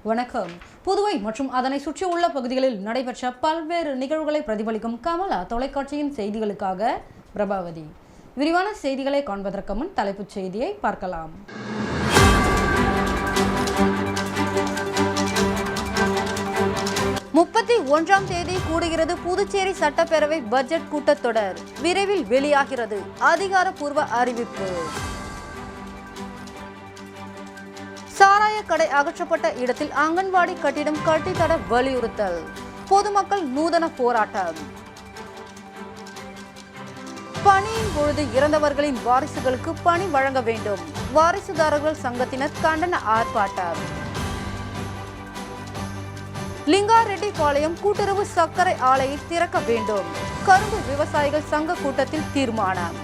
வணக்கம். புதுவை மற்றும் அதனை சுற்றியுள்ள பகுதிகளில் நடைபெற்ற பல்வேறு நிகழ்வுகளை பிரதிபலிக்கும் கமலா தொலைக்காட்சியின் செய்திகளுக்காக பிரபாவதி. விரிவான செய்திகளை காண்பதற்கு முன் தலைப்புச் செய்தியை பார்க்கலாம். தேதி கூடுகிறது புதுச்சேரி சட்டப்பேரவை பட்ஜெட் கூட்டத்தொடர். விரைவில் வெளியாகிறது அதிகாரப்பூர்வ அறிவிப்பு. சாராய கடை அகற்றப்பட்ட இடத்தில் அங்கன்வாடி கட்டிடம் கட்டித்தர வலியுறுத்தல். பொதுமக்கள் நூதன போராட்டம். பணியின் பொழுது இறந்தவர்களின் வாரிசுகளுக்கு பணி வழங்க வேண்டும். வாரிசுதாரர்கள் சங்கத்தினர் கண்டன ஆர்ப்பாட்டம். லிங்காரெட்டிபாளையம் கூட்டுறவு சர்க்கரை ஆலையை திறக்க வேண்டும். கரும்பு விவசாயிகள் சங்க கூட்டத்தில் தீர்மானம்.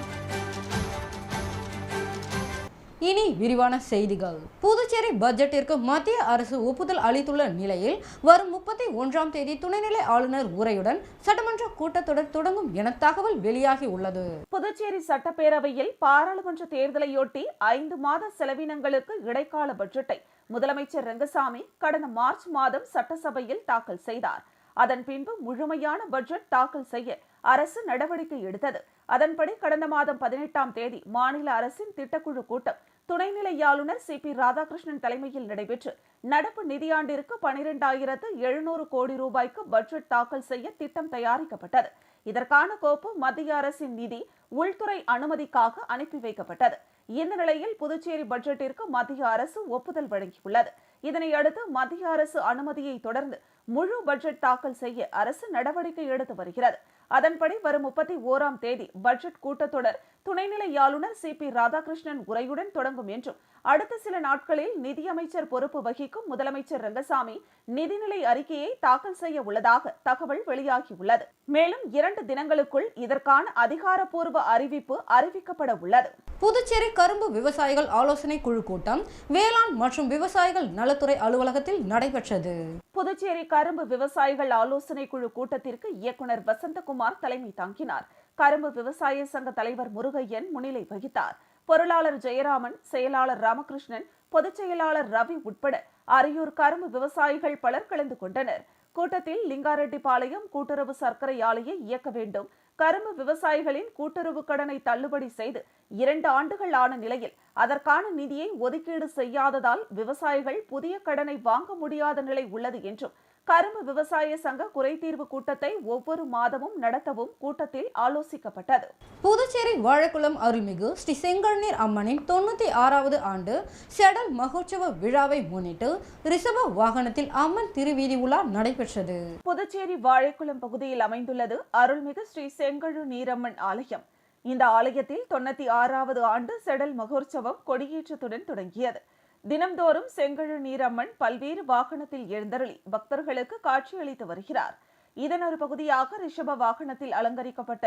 இனி விரிவான செய்திகள். புதுச்சேரி பட்ஜெட்டிற்கு மத்திய அரசு ஒப்புதல் அளித்துள்ள நிலையில் வரும் 31ஆம் தேதி துணைநிலை ஆளுநர் உரையுடன் சட்டமன்ற கூட்டத்தொடர் தொடங்கும் என தகவல் வெளியாகி உள்ளது. புதுச்சேரி சட்டப்பேரவையில் பாராளுமன்ற தேர்தலையொட்டி 5 மாத செலவினங்களுக்கு இடைக்கால பட்ஜெட்டை முதலமைச்சர் ரங்கசாமி கடந்த மார்ச் மாதம் சட்டசபையில் தாக்கல் செய்தார். அதன் பின்பு முழுமையான பட்ஜெட் தாக்கல் செய்ய அரசு நடவடிக்கை எடுத்தது. அதன்படி கடந்த மாதம் 18ஆம் தேதி மாநில அரசின் திட்டக்குழு கூட்டம் துணைநிலை ஆளுநர் CP ராதாகிருஷ்ணன் தலைமையில் நடைபெற்று நடப்பு நிதியாண்டிற்கு 12,700 கோடி ரூபாய்க்கு பட்ஜெட் தாக்கல் செய்ய திட்டம் தயாரிக்கப்பட்டது. இதற்கான கோப்பு மத்திய அரசின் நிதி உள்துறை அனுமதிக்காக அனுப்பி வைக்கப்பட்டது. இந்த நிலையில் புதுச்சேரி பட்ஜெட்டிற்கு மத்திய அரசு ஒப்புதல் வழங்கியுள்ளது. இதனையடுத்து மத்திய அரசு அனுமதியை தொடர்ந்து முழு பட்ஜெட் தாக்கல் செய்ய அரசு நடவடிக்கை எடுத்து வருகிறது. அதன்படி வரும் 31ஆம் தேதி பட்ஜெட் கூட்டத்தொடர் துணைநிலை ஆளுநர் CP ராதாகிருஷ்ணன் உரையுடன் தொடங்கும் என்றும் அடுத்த சில நாட்களில் நிதியமைச்சர் பொறுப்பு வகிக்கும் முதலமைச்சர் ரங்கசாமி நிதிநிலை அறிக்கையை தாக்கல் செய்ய உள்ளதாக தகவல் வெளியாகியுள்ளது. மேலும் 2 தினங்களுக்குள் இதற்கான அதிகாரப்பூர்வ அறிவிப்பு அறிவிக்கப்பட உள்ளது. புதுச்சேரி கரும்பு விவசாயிகள் ஆலோசனை குழு கூட்டம் வேளாண் மற்றும் விவசாயிகள் நலத்துறை அலுவலகத்தில் நடைபெற்றது. புதுச்சேரி கரும்பு விவசாயிகள் ஆலோசனை குழு கூட்டத்திற்கு இயக்குனர் வசந்தகுமார் தலைமை தாங்கினார். கரும்பு விவசாய சங்க தலைவர் முருகையன் முன்னிலை வகித்தார். பொருளாளர் ஜெயராமன், செயலாளர் ராமகிருஷ்ணன், பொதுச் செயலாளர் ரவி உட்பட அரியூர் கரும்பு விவசாயிகள் பலர் கலந்து கொண்டனர். கூட்டத்தில் லிங்காரெட்டிபாளையம் கூட்டுறவு சர்க்கரை ஆலையை இயக்க வேண்டும், கரும்பு விவசாயிகளின் கூட்டுறவு கடனை தள்ளுபடி செய்து 2 ஆண்டுகள் ஆன நிலையில் அதற்கான நிதியை ஒதுக்கீடு செய்யாததால் விவசாயிகள் புதிய கடனை வாங்க முடியாத நிலை உள்ளது என்றும் கரும்பு விவசாய சங்க குறைதீர்வு கூட்டத்தை ஒவ்வொரு மாதமும் நடத்தவும் கூட்டத்தில் ஆலோசிக்கப்பட்டது. புதுச்சேரி வாழைக்குளம் அருள்மிகு ஸ்ரீ செங்கழுநீர் அம்மனின் 96வது ஆண்டு செடல் மகோற்சவ விழாவை முன்னிட்டு ரிஷப வாகனத்தில் அம்மன் திருவீதி உலா நடைபெற்றது. புதுச்சேரி வாழைக்குளம் பகுதியில் அமைந்துள்ளது அருள்மிகு ஸ்ரீ செங்கழுநீரம்மன் ஆலயம். இந்த ஆலயத்தில் 96வது ஆண்டு செடல் மகோற்சவம் கொடியேற்றத்துடன் தொடங்கியது. தினம்தோறும் செங்கழுநீரம்மன் பல்வேறு வாகனத்தில் எழுந்தருளி பக்தர்களுக்கு காட்சியளித்து வருகிறார். இதன் ஒரு பகுதியாக ரிஷப வாகனத்தில் அலங்கரிக்கப்பட்ட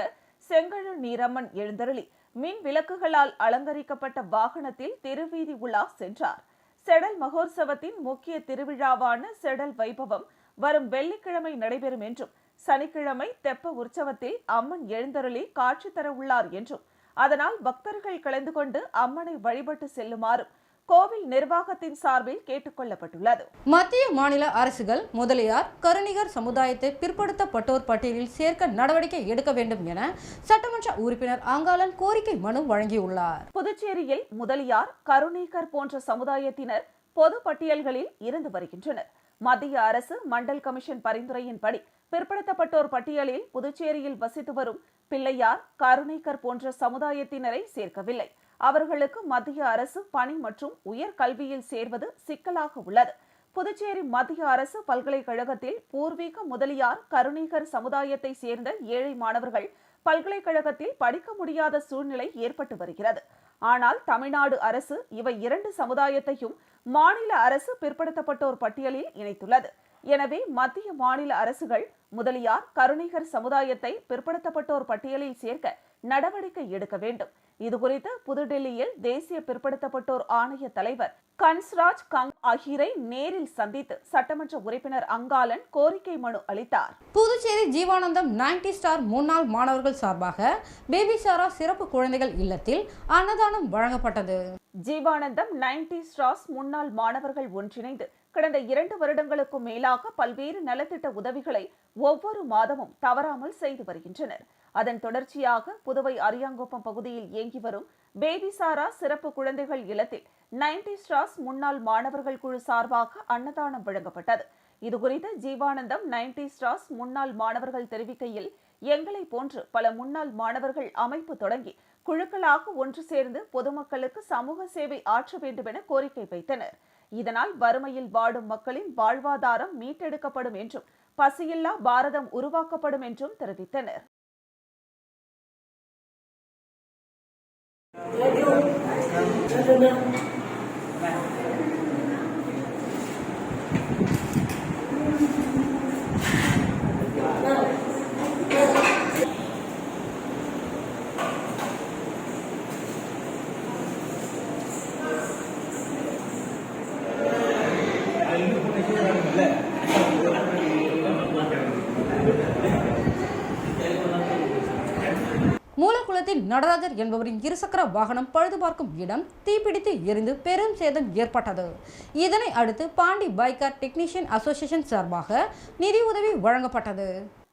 செங்கழுநீரம்மன் எழுந்தருளி மின் விளக்குகளால் அலங்கரிக்கப்பட்ட வாகனத்தில் திருவீதி உலா சென்றார். செடல் மகோற்சவத்தின் முக்கிய திருவிழாவான செடல் வைபவம் வரும் வெள்ளிக்கிழமை நடைபெறும் என்றும் சனிக்கிழமை தெப்ப உற்சவத்தில் அம்மன் எழுந்தருளி காட்சி தர உள்ளார் என்றும் அதனால் பக்தர்கள் கலந்து கொண்டு அம்மனை வழிபட்டு செல்லுமாறும் கோவில் நிர்வாகத்தின் சார்பில் கேட்டுக் கொள்ளப்பட்டுள்ளது. மத்திய மாநில அரசுகள் முதலியார் கருணிகர் சமுதாயத்தை பிற்படுத்தப்பட்டோர் பட்டியலில் சேர்க்க நடவடிக்கை எடுக்க வேண்டும் என சட்டமன்ற உறுப்பினர் அங்காளன் கோரிக்கை மனு வழங்கியுள்ளார். புதுச்சேரியில் முதலியார் கருணீகர் போன்ற சமுதாயத்தினர் பொது பட்டியல்களில் இருந்து வருகின்றனர். மத்திய அரசு மண்டல் கமிஷன் பரிந்துரையின்படி பிற்படுத்தப்பட்டோர் பட்டியலில் புதுச்சேரியில் வசித்து வரும் பிள்ளையார் கருணீகர் போன்ற சமுதாயத்தினரை சேர்க்கவில்லை. அவர்களுக்கு மத்திய அரசு பணி மற்றும் உயர் கல்வியில் சேர்வது சிக்கலாக உள்ளது. புதுச்சேரி மத்திய அரசு பல்கலைக்கழகத்தில் பூர்வீக முதலியார் கருணீகர் சமுதாயத்தை சேர்ந்த ஏழை மாணவர்கள் பல்கலைக்கழகத்தில் படிக்க முடியாத சூழ்நிலை ஏற்பட்டு வருகிறது. ஆனால் தமிழ்நாடு அரசு இவை 2 சமுதாயத்தையும் மாநில அரசு பிற்படுத்தப்பட்டோர் பட்டியலில் இணைத்துள்ளது. எனவே மத்திய மாநில அரசுகள் முதலியார் கருணீகர் சமுதாயத்தை பிற்படுத்தப்பட்டோர் பட்டியலில் சேர்க்க நடவடிக்கை எடுக்க வேண்டும். இதுகுறித்து புதுடெல்லியில் தேசிய பிற்படுத்தப்பட்டோர் ஆணைய தலைவர் கன்ஸ்ராஜ் கங் ஆகியோரை நேரில் சந்தித்து சட்டமன்ற உறுப்பினர் அங்காளன் கோரிக்கை மனு அளித்தார். புதுச்சேரி ஜீவானந்தம் 90 ஸ்டார் முன்னாள் மாணவர்கள் சார்பாக பேபி சாரா சிறப்பு குழந்தைகள் இல்லத்தில் அன்னதானம் வழங்கப்பட்டது. ஜீவானந்தம் 90 ஸ்டார்ஸ் முன்னாள் மாணவர்கள் ஒன்றிணைந்து கடந்த 2 வருடங்களுக்கும் மேலாக பல்வேறு நலத்திட்ட உதவிகளை ஒவ்வொரு மாதமும் தவறாமல் செய்து வருகின்றனர். அதன் தொடர்ச்சியாக புதுவை அரியாங்குப்பம் பகுதியில் இயங்கி வரும் பேபி சாரா சிறப்பு குழந்தைகள் இல்லத்தில் 90 ஸ்டார்ஸ் முன்னாள் மாணவர்கள் குழு சார்பாக அன்னதானம் வழங்கப்பட்டது. இதுகுறித்து ஜீவானந்தம் 90 ஸ்டார்ஸ் முன்னாள் மாணவர்கள் தெரிவிக்கையில், எங்களை போன்று பல முன்னாள் மாணவர்கள் அமைப்பு தொடங்கி குழுக்களாக ஒன்று சேர்ந்து பொதுமக்களுக்கு சமூக சேவை ஆற்ற வேண்டும் என கோரிக்கை வைத்தனர். இதனால் வறுமையில் வாடும் மக்களின் வாழ்வாதாரம் மீட்டெடுக்கப்படும் என்றும் பசியில்லா பாரதம் உருவாக்கப்படும் என்றும் தெரிவித்தனர். மூலக்குளத்தில் நடராஜர் என்பவரின் இருசக்கர வாகனம் பழுது பார்க்கும் இடம் தீப்பிடித்து எரிந்து பெரும் சேதம் ஏற்பட்டது. இதனை அடுத்து பாண்டி பைக்கர் டெக்னீஷியன் அசோசியேஷன் சார்பாக நிதி உதவி வழங்கப்பட்டது.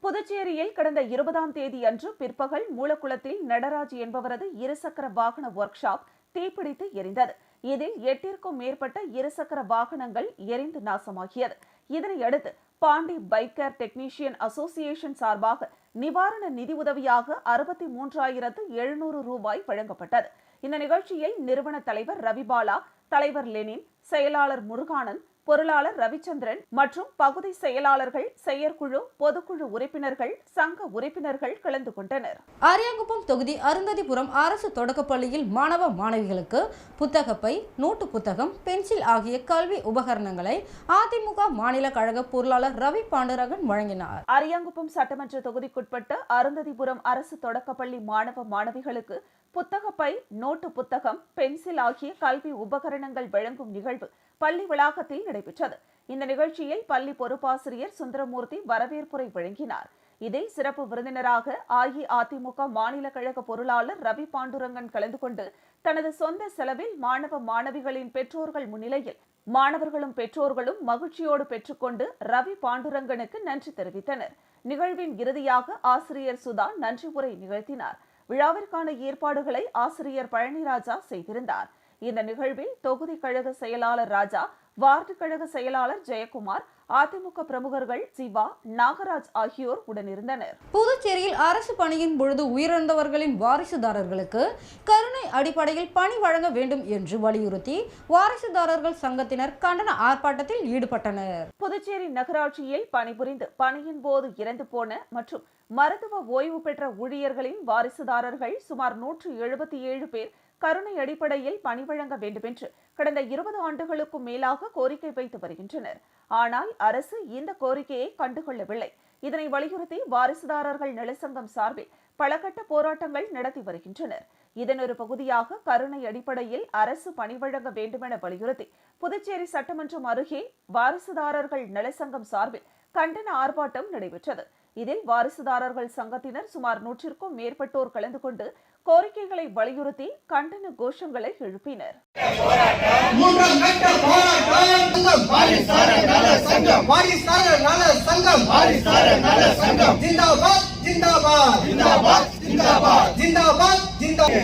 புதுச்சேரியில் கடந்த 20ஆம் தேதி அன்று பிற்பகல் மூலக்குளத்தில் நடராஜ் என்பவரது இருசக்கர வாகன ஒர்க் ஷாப் தீப்பிடித்து எரிந்தது. இதில் 8ற்கும் மேற்பட்ட இருசக்கர வாகனங்கள் எரிந்து நாசமாகியது. இதனையடுத்து பாண்டி பைக்கர் டெக்னீஷியன் அசோசியேஷன் சார்பாக நிவாரண நிதி உதவியாக 63,700 ரூபாய் வழங்கப்பட்டது. இந்த நிகழ்ச்சியில் நிறுவன தலைவர் ரவிபாலா, தலைவர் லெனின், செயலாளர் முருகானந்த், பொருளாளர் ரவிச்சந்திரன் மற்றும் பகுதி செயலாளர்கள், செயற்குழு, பொதுக்குழு உறுப்பினர்கள், சங்க உறுப்பினர்கள் கலந்து கொண்டனர். அரியாங்குப்பம் தொகுதி அருந்ததிபுரம் அரசு தொடக்கப்பள்ளியில் மாணவ மாணவிகளுக்கு புத்தகப்பை, நோட்டு புத்தகம், பென்சில் ஆகிய கல்வி உபகரணங்களை அதிமுக மாநில கழக பொருளாளர் ரவி பாண்டுரங்கன் வழங்கினார். அரியாங்குப்பம் சட்டமன்ற தொகுதிக்குட்பட்ட அருந்ததிபுரம் அரசு தொடக்கப்பள்ளி மாணவ மாணவிகளுக்கு புத்தகப்பை, நோட்டு புத்தகம், பென்சில் ஆகிய கல்வி உபகரணங்கள் வழங்கும் நிகழ்வு பள்ளி வளாகத்தில் நடைபெற்றது. இந்த நிகழ்ச்சியில் பள்ளி பொறுப்பாசிரியர் சுந்தரமூர்த்தி வரவேற்புரை வழங்கினார். இதில் சிறப்பு விருந்தினராக அஇஅதிமுக மாநில கழக பொருளாளர் ரவி பாண்டுரங்கன் கலந்து கொண்டு தனது சொந்த செலவில் மாணவ மாணவிகளின் பெற்றோர்கள் முன்னிலையில் மாணவர்களும் பெற்றோர்களும் மகிழ்ச்சியோடு பெற்றுக்கொண்டு ரவி பாண்டுரங்கனுக்கு நன்றி தெரிவித்தனர். நிகழ்வின் இறுதியாக ஆசிரியர் சுதா நன்றி உரை நிகழ்த்தினார். விழாவிற்கான ஏற்பாடுகளை ஆசிரியர் பழனிராஜா செய்திருந்தார். இந்த நிகழ்வில் தொகுதி கழக செயலாளர் ராஜா, வார்டு கழக செயலாளர் ஜெயக்குமார், அதிமுக பிரமுகர்கள் சிவா, நாகராஜ் ஆகியோர் உடனிருந்தனர். புதுச்சேரியில் அரசு பணியின் பொழுது உயிரிழந்தவர்களின் வாரிசுதாரர்களுக்கு கருணை அடிப்படையில் பணி வழங்க வேண்டும் என்று வலியுறுத்தி வாரிசுதாரர்கள் சங்கத்தினர் கண்டன ஆர்ப்பாட்டத்தில் ஈடுபட்டனர். புதுச்சேரி நகராட்சியில் பணிபுரிந்து பணியின் போது இறந்து போன மற்றும் மருத்துவ ஓய்வு பெற்ற ஊழியர்களின் வாரிசுதாரர்கள் சுமார் 177 பேர் கருணை அடிப்படையில் பணி வழங்க வேண்டும் என்று கடந்த 20 ஆண்டுகளுக்கும் மேலாக கோரிக்கை வைத்து வருகின்றனர். ஆனால் அரசு இந்த கோரிக்கையை கண்டுகொள்ளவில்லை. இதனை வலியுறுத்தி வாரிசுதாரர்கள் நலசங்கம் சார்பில் பல கட்ட போராட்டங்கள் நடத்தி வருகின்றனர். இதன் ஒரு பகுதியாக கருணை அடிப்படையில் அரசு பணி வழங்க வேண்டுமென வலியுறுத்தி புதுச்சேரி சட்டமன்றம் அருகே வாரிசுதாரர்கள் நலசங்கம் சார்பில் கண்டன ஆர்ப்பாட்டம் நடைபெற்றது. இதில் வாரிசுதாரர்கள் சங்கத்தினர் சுமார் 100ற்கும் மேற்பட்டோர் கலந்து கொண்டு கோரிக்கைகளை வலியுறுத்தி கண்டன கோஷங்களை எழுப்பினர்.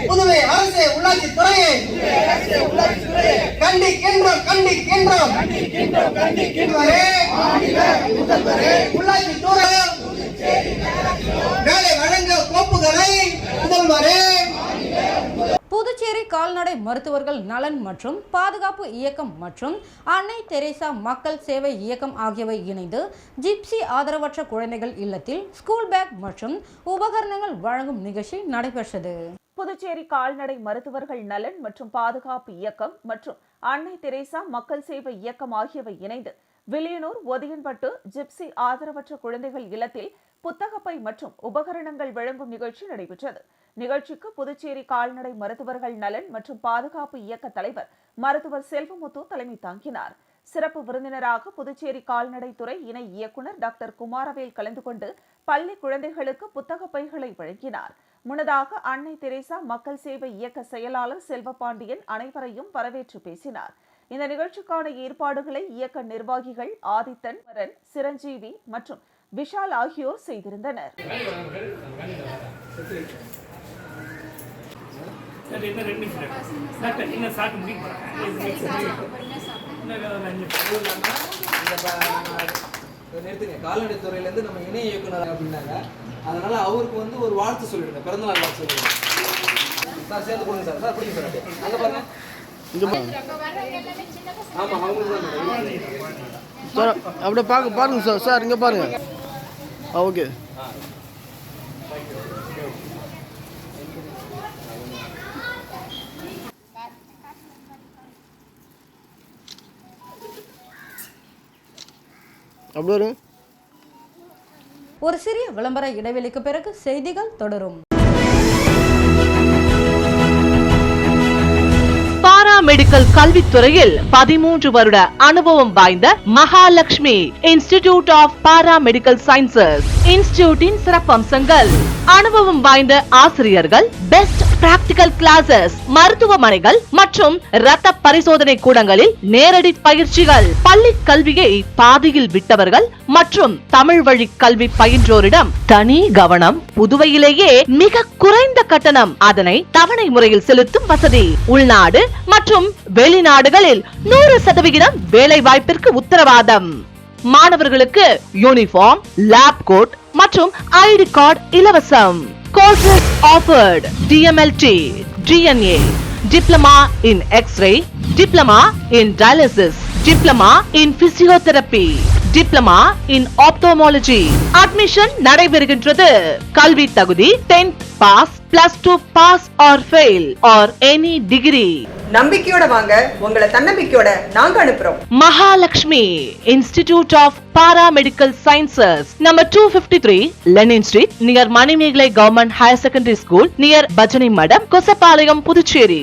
புதுவை அரசு உள்ளாட்சி துறையை கண்டிக்கின்றோம் கண்டிக்கின்றோம் உள்ளாட்சி துறை வேலை வழங்க கோப்புகளை முதல்வரே. புதுச்சேரி கால்நடை மருத்துவர்கள் நலன் மற்றும் பாதுகாப்பு இயக்கம் மற்றும் அன்னை தெரேசா மக்கள் சேவை இயக்கம் ஆகியவை இணைந்து ஜிப்சி ஆதரவற்ற குழந்தைகள் இல்லத்தில் ஸ்கூல் பேக் மற்றும் உபகரணங்கள் வழங்கும் நிகழ்ச்சி நடைபெற்றது. புதுச்சேரி கால்நடை மருத்துவர்கள் நலன் மற்றும் பாதுகாப்பு இயக்கம் மற்றும் அன்னை தெரேசா மக்கள் சேவை இயக்கம் ஆகியவை இணைந்து வில்லியனூர் ஒதியன்பட்டு ஜிப்சி ஆதரவற்ற குழந்தைகள் இல்லத்தில் புத்தகப்பை மற்றும் உபகரணங்கள் வழங்கும் நிகழ்ச்சி நடைபெற்றது. நிகழ்ச்சிக்கு புதுச்சேரி கால்நடை மருத்துவர்கள் நலன் மற்றும் பாதுகாப்பு இயக்க தலைவர் மருத்துவர் செல்வமுத்து தலைமை தாங்கினார். சிறப்பு விருந்தினராக புதுச்சேரி கால்நடை துறை இணை இயக்குநர் டாக்டர் குமாரவேல் கலந்து கொண்டு பள்ளி குழந்தைகளுக்கு புத்தக பைகளை வழங்கினார். முன்னதாக அன்னை தெரேசா மக்கள் சேவை இயக்க செயலாளர் செல்வபாண்டியன் அனைவரையும் வரவேற்று பேசினார். இந்த நிகழ்ச்சிக்கான ஏற்பாடுகளை இயக்க நிர்வாகிகள் ஆதித்தன், சிரஞ்சீவி மற்றும் விஷால் ஆகியோர் செய்திருந்தனர். கால்நடைத்துறையிலேருந்து நம்ம இணை இயக்குனர் அப்படின்னாங்க. அதனால அவருக்கு வந்து ஒரு வாழ்த்து சொல்லிடுங்க, பிறந்தநாள் வாழ்த்து சொல்லிடுங்க சார். சேர்ந்து கொடுங்க சார். சார் பிடிங்க சார். அங்கே பாருங்க. ஆமாம், அவங்களுக்கு தான் சார். அப்படியே பாருங்க சார். சார் இங்கே பாருங்க. ஓகே. அப்படி வரும். ஒரு சிறிய விளம்பர இடைவெளிக்கு பிறகு செய்திகள் தொடரும். பாராமெடிக்கல் கல்வித்துறையில் 13 வருட அனுபவம் வாய்ந்த Mahalakshmi institute of paramedical sciences இன்ஸ்டிடியூட்டின் சிறப்பம்சங்கள்: அனுபவம் வாய்ந்த ஆசிரியர்கள், பெஸ்ட் பிராக்டிகல் கிளாஸஸ், மருத்துவமனைகள் மற்றும் இரத்த பரிசோதனை கூடங்களில் நேரடி பயிற்சிகள், பள்ளி கல்வியை பாதியில் விட்டவர்கள் மற்றும் தமிழ் வழி கல்வி பயின்றோரிடம் தனி கவனம். புதுவையிலேயே மிக குறைந்த கட்டணம், அதனை தவணை முறையில் செலுத்தும் வசதி. உள்நாடு மற்றும் வெளிநாடுகளில் 100% வேலை வாய்ப்பிற்கு உத்தரவாதம். மாணவர்களுக்கு யூனிஃபார்ம், லேப் கோட் மற்றும் ஐடி கார்டு இலவசம். Courses offered: DMLT, DNA, Diploma in X-ray, Diploma in Dialysis, Diploma in Physiotherapy, Diploma in Ophthalmology. Admission நடைபெறுகின்றது. கல்வி தகுதி 10th pass, +2 pass or fail or any degree. நம்பிக்கையோட வாங்க, உங்களை தன்னம்பிக்கையோட நாங்க அனுப்புறோம். Mahalakshmi institute of paramedical sciences, number 253 Lenin street, near Manimegalai government higher secondary school, near Bhajanai Madam, Kosapalayam, Puducherry.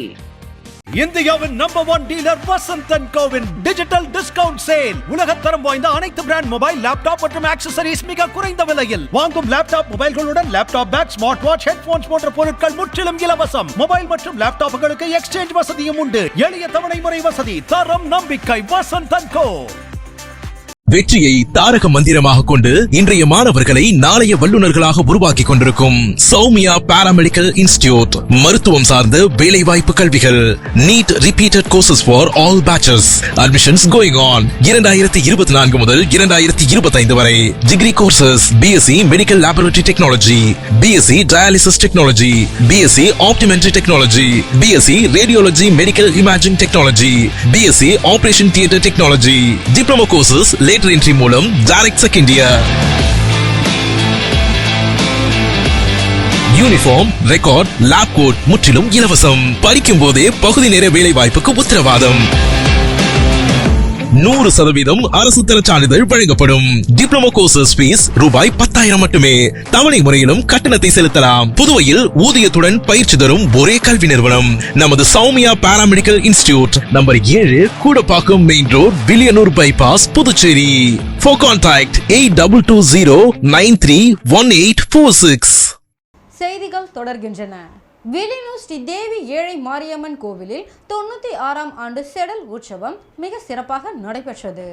இந்தியாவின் நம்பர் 1 டீலர் வசந்த் அண்ட் கோவின் டிஜிட்டல் டிஸ்கவுண்ட் சேல். உலகத்தரம் வாய்ந்த அனைத்து பிராண்ட் மொபைல், லேப்டாப் மற்றும் ஆக்சசரிஸ் மிக குறைந்த விலையில். வாங்கும் லேப்டாப் மொபைல்களுடன் laptop bag, smart watch, headphones போன்ற பொருட்கள் முற்றிலும் இலவசம். மொபைல் மற்றும் லேப்டாப்புகளுக்கு எக்ஸ்சேஞ்ச் வசதியும் உண்டு. எளிய தவணை முறை வசதி. தரம், நம்பிக்கை. வசந்த் அண்ட் கோ. வெற்றியை தாரக மந்திரமாக கொண்டு இன்றைய மாணவர்களை நாளைய வல்லுநர்களாக உருவாக்கி கொண்டிருக்கும் சௌமியா பாராமெடிக்கல் இன்ஸ்டிடியூட். மருத்துவம் சார்ந்த வேலை வாய்ப்பு கல்விகள். NEET repeated courses for all batches. Admissions going on. 2024 முதல் 2025 வரை. Degree courses: BSc medical laboratory technology, BSc dialysis technology, BSc optometry technology, BSc radiology medical imaging technology, BSc operation theatre technology. Diploma courses lateral entry மூலம் direct second year. Uniform, record, lab coat முற்றிலும் இலவசம். படிக்கும் போதே பகுதி நேர வேலை வாய்ப்புக்கு உத்தரவாதம். 100% அரசு தர சான்றிதழ் வழங்கப்படும். டிப்ளமோ கோர்சஸ் ஃபீஸ் ரூபாய் 10,000 மட்டுமே. தவணை முறையிலும் கட்டணத்தை செலுத்தலாம். புதுவையில் ஊதியத்துடன் பயிற்சி தரும் ஒரே கல்வி நிறுவனம் நமது Soumya paramedical institute, number 7, Koodapakkam main road, Villianur bypass, Puducherry. For contact 8220931846. செய்திகள் தொடர்கின்றன. வில்லியனூர் ஸ்ரீ தேவி ஏழை மாரியம்மன் கோவிலில் 96ஆம் ஆண்டு செடல் உற்சவம் மிக சிறப்பாக நடைபெற்றது.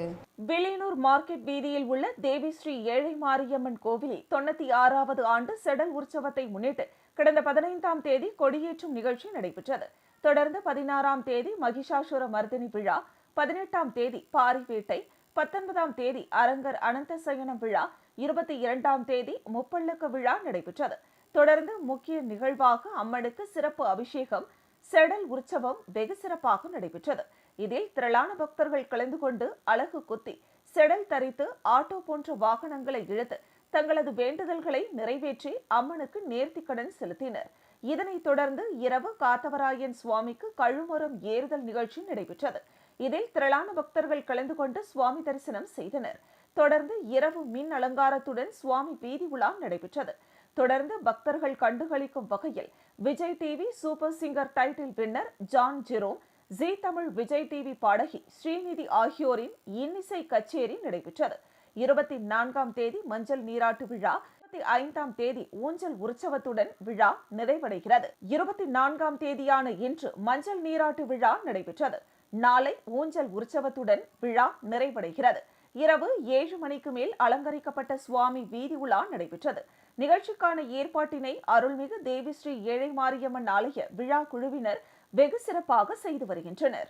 வில்லியனூர் மார்க்கெட் வீதியில் உள்ள தேவி ஸ்ரீ ஏழை மாரியம்மன் கோவிலில் 96வது ஆண்டு செடல் உற்சவத்தை முன்னிட்டு கடந்த 15ஆம் தேதி கொடியேற்றும் நிகழ்ச்சி நடைபெற்றது. தொடர்ந்து 16ஆம் தேதி மகிஷாசுர மர்தினி விழா, 18ஆம் தேதி பாரிவேட்டை, 19ஆம் தேதி அரங்கர் அனந்த சயனம் விழா, 22ஆம் தேதி முப்பள்ளக்க விழா நடைபெற்றது. தொடர்ந்து முக்கிய நிகழ்வாக அம்மனுக்கு சிறப்பு அபிஷேகம், செடல் உற்சவம் வெகு சிறப்பாக நடைபெற்றது. இதில் திரளான பக்தர்கள் கலந்து கொண்டு அலகு குத்தி, செடல் தரித்து, ஆட்டோ போன்ற வாகனங்களை இழுத்து தங்களது வேண்டுதல்களை நிறைவேற்றி அம்மனுக்கு நேர்த்திக்கடன் செலுத்தினர். இதனைத் தொடர்ந்து இரவு காத்தவராயன் சுவாமிக்கு கழுமரம் ஏறுதல் நிகழ்ச்சி நடைபெற்றது. இதில் திரளான பக்தர்கள் கலந்து கொண்டு சுவாமி தரிசனம் செய்தனர். தொடர்ந்து இரவு மின் அலங்காரத்துடன் சுவாமி வீதி உலா நடைபெற்றது. தொடர்ந்து பக்தர்கள் கண்டுகளிக்கும் வகையில் Vijay TV super singer title winner John Jerome, G Tamil Vijay TV பாடகி ஸ்ரீநிதி ஆகியோரின் இன்னிசை கச்சேரி நடைபெற்றது. 24ஆம் தேதி மஞ்சள் நீராட்டு விழா, 25ஆம் தேதி ஊஞ்சல் உற்சவத்துடன் விழா நிறைவடைகிறது. 24ஆம் தேதியான இன்று மஞ்சள் நீராட்டு விழா நடைபெற்றது. நாளை ஊஞ்சல் உற்சவத்துடன் விழா நிறைவடைகிறது. இரவு 7 மணிக்கு மேல் அலங்கரிக்கப்பட்ட சுவாமி வீதி உலா நடைபெற்றது. நிகழ்ச்சிக்கான ஏற்பாட்டினை அருள்மிகு தேவிஸ்ரீ ஏழை மாரியம்மன் ஆலய விழா குழுவினர் வெகு சிறப்பாக செய்து வருகின்றனர்.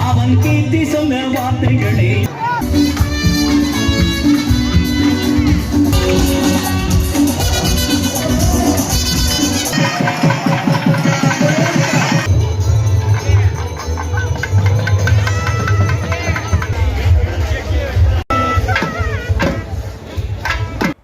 அவன் கீர்த்தி சொன்ன வார்த்தைகளே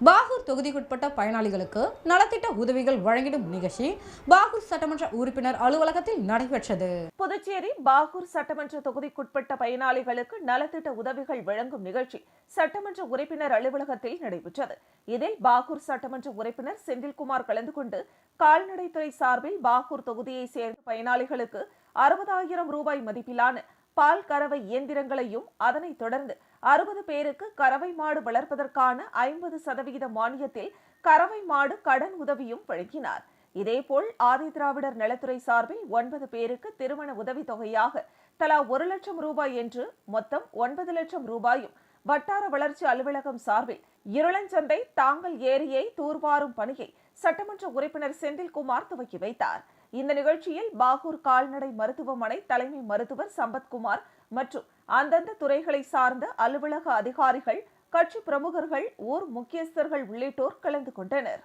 பாகூர் தொகுதிக்குட்பட்ட பயனாளிகளுக்கு நலத்திட்ட உதவிகள் வழங்கிடும் நிகழ்ச்சி பாகூர் சட்டமன்ற உறுப்பினர் அலுவலகத்தில் நடைபெற்றது. புதுச்சேரி பாகூர் சட்டமன்ற தொகுதிக்குட்பட்ட பயனாளிகளுக்கு நலத்திட்ட உதவிகள் வழங்கும் நிகழ்ச்சி சட்டமன்ற உறுப்பினர் அலுவலகத்தில் நடைபெற்றது. இதில் பாகூர் சட்டமன்ற உறுப்பினர் செந்தில்குமார் கலந்து கொண்டு கால்நடைத்துறை சார்பில் பாகூர் தொகுதியை சேர்ந்த பயனாளிகளுக்கு 60,000 ரூபாய் மதிப்பிலான பால் கறவை இயந்திரங்களையும் அதனைத் தொடர்ந்து 60 பேருக்கு கறவை மாடு வளர்ப்பதற்கான 50% மானியத்தில் கறவை மாடு கடன் உதவியும் வழங்கினார். இதேபோல் ஆதிதிராவிடர் நலத்துறை சார்பில் 9 பேருக்கு திருமண உதவி தொகையாக தலா 1 லட்சம் ரூபாய் என்று மொத்தம் 9 லட்சம் ரூபாயும் வட்டார வளர்ச்சி அலுவலகம் சார்பில் இருளஞ்சந்தை தாங்கல் ஏரியை தூர்வாரும் பணியை சட்டமன்ற உறுப்பினர் செந்தில்குமார் துவக்கி வைத்தார். இந்த நிகழ்ச்சியில் பாகூர் கால்நடை மருத்துவமனை தலைமை மருத்துவர் சம்பத்குமார் மற்றும் அந்தந்த துறைகளை சார்ந்த அலுவலக அதிகாரிகள், கட்சி பிரமுகர்கள், ஊர் முக்கியஸ்தர்கள் உள்ளிட்டோர் கலந்து கொண்டனர்.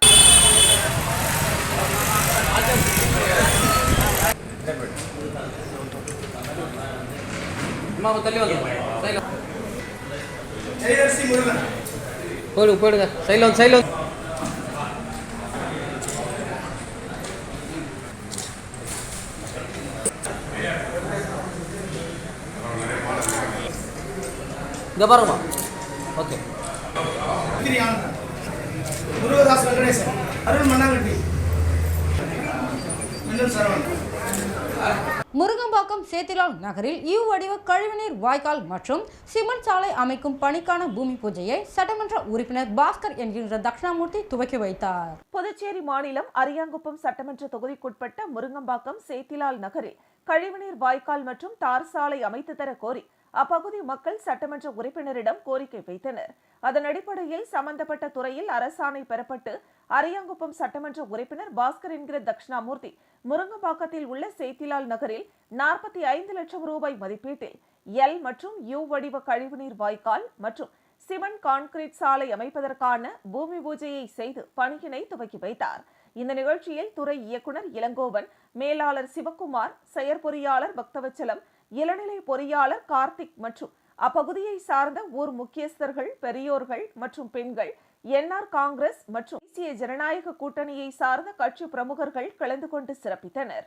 போயிடுங்க சைலன் இங்க பாருங்கம்மா. ஓகே. முருகதாஸ் வெங்கடேசன், அருள் மண்ணாங்கட்டி, மின்னல் சரவணன். முருகம்பாக்கம் சேத்திலால் நகரில் யூ வடிவ கழிவுநீர் வாய்க்கால் மற்றும் சிமெண்ட் சாலை அமைக்கும் பணிக்கான பூமி பூஜையை சட்டமன்ற உறுப்பினர் பாஸ்கர் என்கின்ற தட்சிணாமூர்த்தி துவக்கி வைத்தார். புதுச்சேரி மாநிலம் அரியாங்குப்பம் சட்டமன்ற தொகுதிக்குட்பட்ட முருங்கம்பாக்கம் சேத்திலால் நகரில் கழிவுநீர் வாய்க்கால் மற்றும் தார் சாலை அமைத்து தர கோரி அப்பகுதி மக்கள் சட்டமன்ற உறுப்பினரிடம் கோரிக்கை வைத்தனர். அதன் அடிப்படையில் சம்பந்தப்பட்ட துறையில் அரசாணை பெறப்பட்டு அரியாங்குப்பம் சட்டமன்ற உறுப்பினர் பாஸ்கர் என்கிற தட்சிணாமூர்த்தி முருங்கம்பாக்கத்தில் உள்ள சேத்திலால் நகரில் 45 லட்சம் ரூபாய் மதிப்பீட்டில் எல் மற்றும் யூ வடிவ கழிவுநீர் வாய்க்கால் மற்றும் சிமெண்ட் கான்கிரீட் சாலை அமைப்பதற்கான பூமி பூஜையை செய்து பணியினை துவக்கி வைத்தார். இந்த நிகழ்ச்சியில் துறை இயக்குநர் இளங்கோவன், மேலாளர் சிவக்குமார், செயற்பொறியாளர் பக்தவச்சலம், இளநிலை பொறியாளர் கார்த்திக் மற்றும் அப்பகுதியை சார்ந்த ஊர் முக்கியஸ்தர்கள், பெரியோர்கள் மற்றும் பெண்கள், என்ஆர் காங்கிரஸ் மற்றும் தேசிய ஜனநாயக கூட்டணியை சார்ந்த கட்சி பிரமுகர்கள் கலந்து கொண்டு சிறப்பித்தனர்.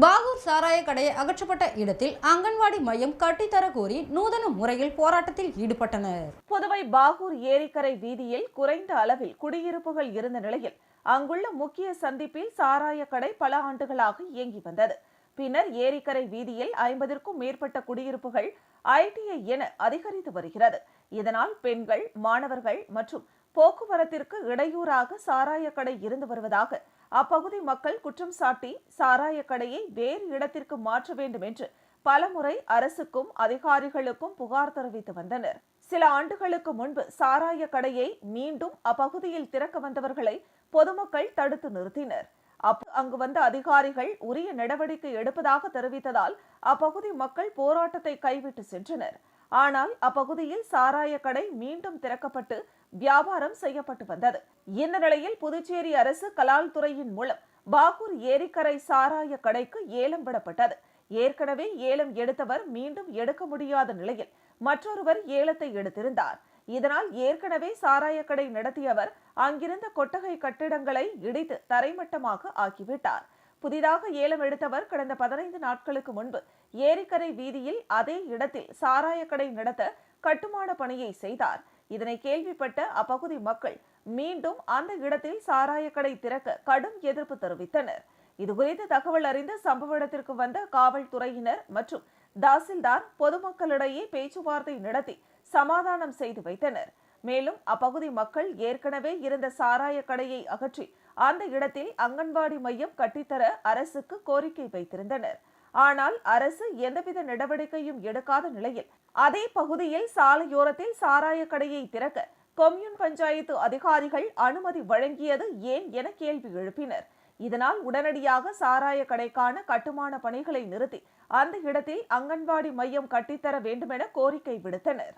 பாகூர் சாராய கடையை அகற்றப்பட்ட இடத்தில் அங்கன்வாடி மையம் கட்டித்தர கோரி நூதன முறையில் போராட்டத்தில் ஈடுபட்டனர். புதுவை பாகூர் ஏரிக்கரை வீதியில் குறைந்த அளவில் குடியிருப்புகள் இருந்த நிலையில் அங்குள்ள முக்கிய சந்திப்பில் சாராய கடை பல ஆண்டுகளாக இயங்கி வந்தது. பின்னர் ஏரிக்கரை வீதியில் 50க்கும் மேற்பட்ட குடியிருப்புகள் ஐடிஐ என அதிகரித்து வருகிறது. இதனால் பெண்கள், மாணவர்கள் மற்றும் போக்குவரத்திற்கு இடையூறாக சாராய கடை இருந்து வருவதாக அப்பகுதி மக்கள் குற்றம் சாட்டி சாராய கடையை வேறு இடத்திற்கு மாற்ற வேண்டும் என்று பலமுறை அரசுக்கும் அதிகாரிகளுக்கும் புகார் தெரிவித்து வந்தனர். சில ஆண்டுகளுக்கு முன்பு சாராய கடையை மீண்டும் அப்பகுதியில் திறக்க வந்தவர்களை பொதுமக்கள் தடுத்து நிறுத்தினர். அங்கு வந்த அதிகாரிகள் உரிய நடவடிக்கை எடுப்பதாக தெரிவித்ததால் அப்பகுதி மக்கள் போராட்டத்தை கைவிட்டு சென்றனர். ஆனால் அப்பகுதியில் சாராய கடை மீண்டும் திறக்கப்பட்டு வியாபாரம் செய்யப்பட்டு வந்தது. இந்த நிலையில் புதுச்சேரி அரசு கலால் துறையின் மூலம் பாகூர் ஏரிக்கரை சாராய கடைக்கு ஏலம் விடப்பட்டது. ஏற்கனவே ஏலம் எடுத்தவர் மீண்டும் எடுக்க முடியாத நிலையில் மற்றொருவர் ஏலத்தை எடுத்திருந்தார். இதனால் ஏற்கனவே சாராய கடை நடத்தியவர் அங்கிருந்த கொட்டகை கட்டிடங்களை இடித்து தரைமட்டமாக ஆக்கிவிட்டார். புதிதாக ஏலம் எடுத்தவர் கடந்த 15 நாட்களுக்கு முன்பு ஏரிக்கரை வீதியில் அதே இடத்தில் சாராய கடை நடத்த கட்டுமான பணியை செய்தார். இதனை கேள்விப்பட்ட அப்பகுதி மக்கள் மீண்டும் அந்த இடத்தில் சாராய கடை திறக்க கடும் எதிர்ப்பு தெரிவித்தனர். இதுகுறித்து தகவல் அறிந்து சம்பவ இடத்திற்கு வந்த காவல்துறையினர் மற்றும் தாசில்தார் பொதுமக்களிடையே பேச்சுவார்த்தை நடத்தி சமாதானம் செய்து வைத்தனர். மேலும் அப்பகுதி மக்கள் ஏற்கனவே இருந்த சாராய கடையை அகற்றி அந்த இடத்தில் அங்கன்வாடி மையம் கட்டித்தர அரசுக்கு கோரிக்கை வைத்திருந்தனர். ஆனால் அரசு எந்தவித நடவடிக்கையும் எடுக்காத நிலையில் அதே பகுதியில் சாலையோரத்தில் சாராய கடையை திறக்க கொம்யூன் பஞ்சாயத்து அதிகாரிகள் அனுமதி வழங்கியது ஏன் என கேள்வி எழுப்பினர். இதனால் உடனடியாக சாராய கடைக்கான கட்டுமான பணிகளை நிறுத்தி அந்த இடத்தில் அங்கன்வாடி மையம் கட்டித்தர வேண்டுமென கோரிக்கை விடுத்தனர்.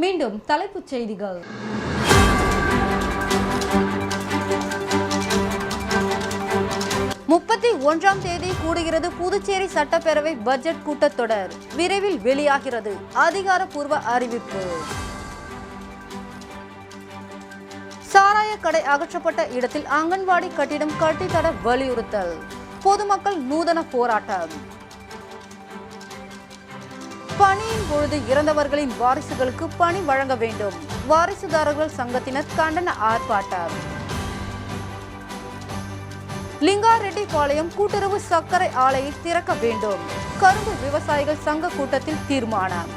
மீண்டும் தலைப்புச் செய்திகள். தேதி கூடுகிறது புதுச்சேரி சட்டப்பேரவை பட்ஜெட் கூட்டத்தொடர். விரைவில் வெளியாகிறது அதிகாரப்பூர்வ அறிவிப்பு. சாராய கடை அகற்றப்பட்ட இடத்தில் அங்கன்வாடி கட்டிடம் கட்டித்தர வலியுறுத்தல். பொதுமக்கள் நூதன போராட்டம். பணியின் பொழுது இறந்தவர்களின் வாரிசுகளுக்கு பணி வழங்க வேண்டும். வாரிசுதாரர்கள் சங்கத்தினர் கண்டன ஆர்ப்பாட்டம். லிங்காரெட்டிபாளையம் கூட்டுறவு சர்க்கரை ஆலையை திறக்க வேண்டும். கரும்பு விவசாயிகள் சங்க கூட்டத்தில் தீர்மானம்.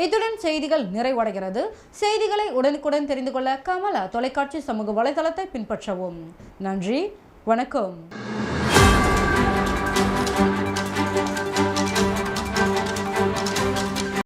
இத்துடன் செய்திகள் நிறைவடைகிறது. செய்திகளை உடனுக்குடன் தெரிந்து கொள்ள கமலா தொலைக்காட்சி சமூக வலைதளத்தை பின்பற்றவும். நன்றி, வணக்கம்.